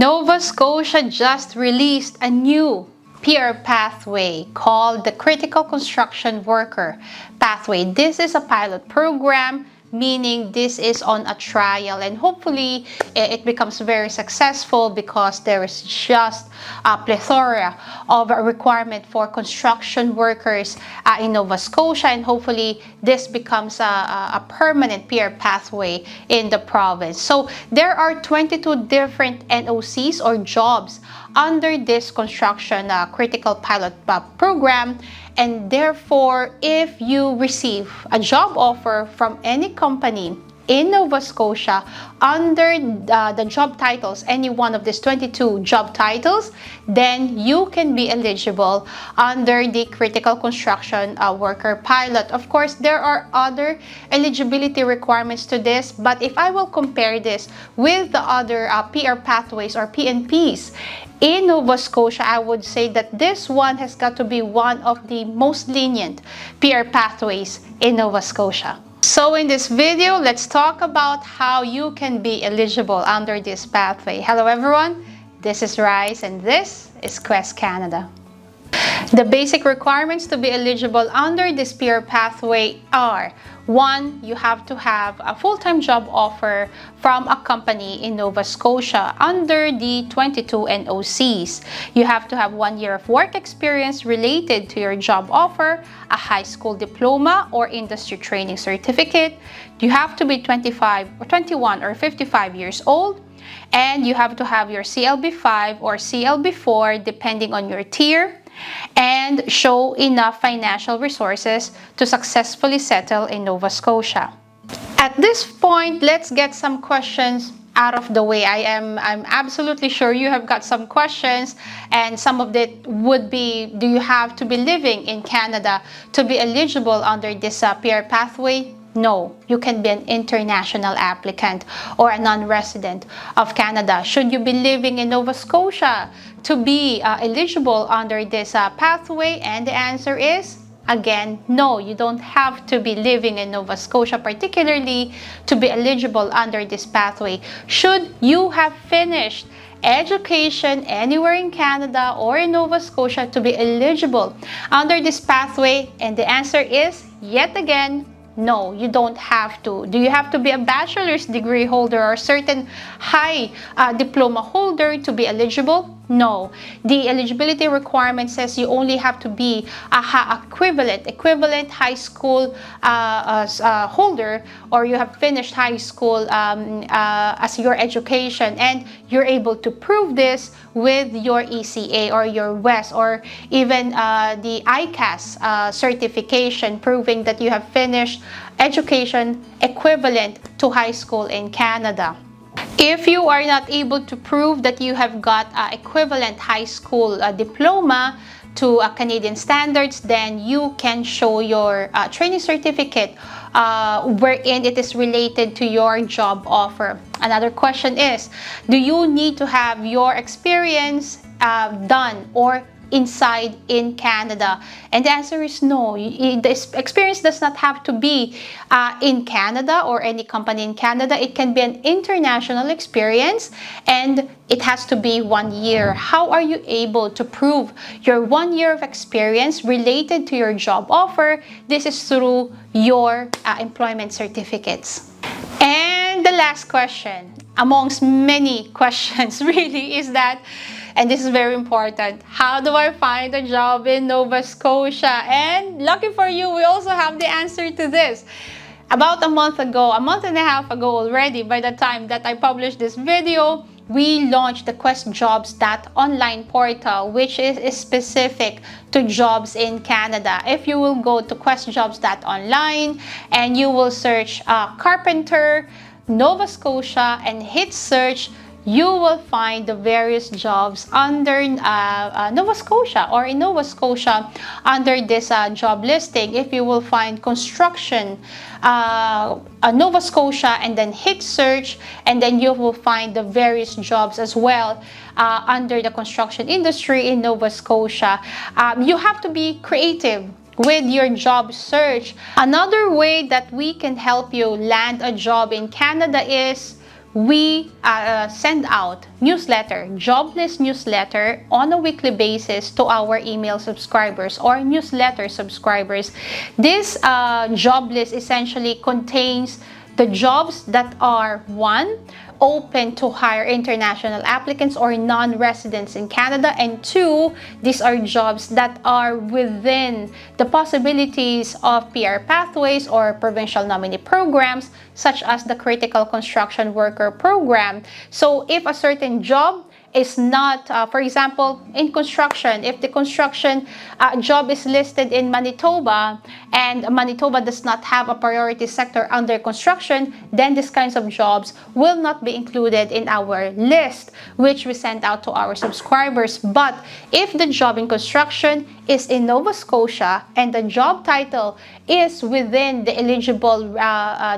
Nova Scotia just released a new PR pathway called the Critical Construction Worker Pathway. This is a pilot program, meaning this is on a trial, and hopefully it becomes very successful because there is just a plethora of a requirement for construction workers in Nova Scotia, and hopefully this becomes a permanent PR pathway in the province. So there are 22 different NOCs or jobs under this construction critical pilot program. And therefore, if you receive a job offer from any company in Nova Scotia under the job titles, any one of these 22 job titles, then you can be eligible under the critical construction worker pilot. Of course, there are other eligibility requirements to this, but if I will compare this with the other PR pathways or PNPs in Nova Scotia, I would say that this one has got to be one of the most lenient PR pathways in Nova Scotia. So in this video, let's talk about how you can be eligible under this pathway. Hello everyone, this is Rice and this is Quest Canada. The basic requirements to be eligible under this PR pathway are: 1. You have to have a full-time job offer from a company in Nova Scotia under the 22 NOCs. You have to have 1 year of work experience related to your job offer, a high school diploma or industry training certificate. You have to be 25 or 21 or 55 years old. And you have to have your CLB5 or CLB4 depending on your tier, and show enough financial resources to successfully settle in Nova Scotia. At this point, let's get some questions out of the way. I'm absolutely sure you have got some questions, and some of it would be: do you have to be living in Canada to be eligible under this PR pathway? No, you can be an international applicant or a non-resident of Canada. Should you be living in Nova Scotia to be eligible under this pathway? And the answer is, again, no, you don't have to be living in Nova Scotia particularly to be eligible under this pathway. Should you have finished education anywhere in Canada or in Nova Scotia to be eligible under this pathway? And the answer is, yet again, no, you don't have to. Do you have to be a bachelor's degree holder or certain high diploma holder to be eligible? No. The eligibility requirement says you only have to be a equivalent high school holder, or you have finished high school as your education, and you're able to prove this with your ECA or your WES, or even the ICAS certification proving that you have finished education equivalent to high school in Canada. If you are not able to prove that you have got equivalent high school diploma to Canadian standards, then you can show your training certificate wherein it is related to your job offer. Another question is, do you need to have your experience done or inside in Canada? And the answer is no. The experience does not have to be in Canada or any company in Canada. It can be an international experience, and it has to be 1 year. How are you able to prove your 1 year of experience related to your job offer? This is through your employment certificates. And the last question, amongst many questions really, is that, and this is very important, how do I find a job in Nova Scotia? And lucky for you, we also have the answer to this. About a month and a half ago already, by the time that I published this video, we launched the QuestJobs online portal, which is specific to jobs in Canada. If you will go to QuestJobs online and you will search carpenter, Nova Scotia, and hit search, you will find the various jobs under Nova Scotia, or in Nova Scotia under this job listing. If you will find construction Nova Scotia and then hit search, and then you will find the various jobs as well under the construction industry in Nova Scotia. You have to be creative with your job search. Another way that we can help you land a job in Canada is we send out newsletter, job list newsletter on a weekly basis to our email subscribers or newsletter subscribers. This job list essentially contains the jobs that are, one, open to hire international applicants or non-residents in Canada, and two, these are jobs that are within the possibilities of PR pathways or provincial nominee programs, such as the critical construction worker program. So if a certain job is not, for example, in construction, if the construction job is listed in Manitoba and Manitoba does not have a priority sector under construction, then these kinds of jobs will not be included in our list, which we send out to our subscribers. But if the job in construction is in Nova Scotia and the job title is within the eligible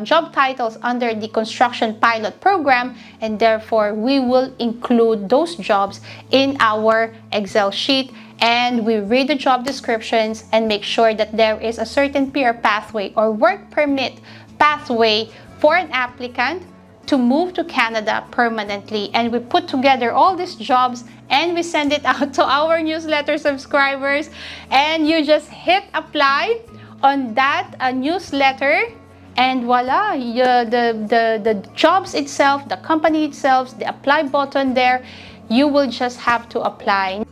job titles under the construction pilot program, and therefore we will include those jobs in our Excel sheet, and we read the job descriptions and make sure that there is a certain PR pathway or work permit pathway for an applicant to move to Canada permanently. And we put together all these jobs and we send it out to our newsletter subscribers, and you just hit apply on that newsletter, and voila, the jobs itself, the company itself, the apply button there, you will just have to apply.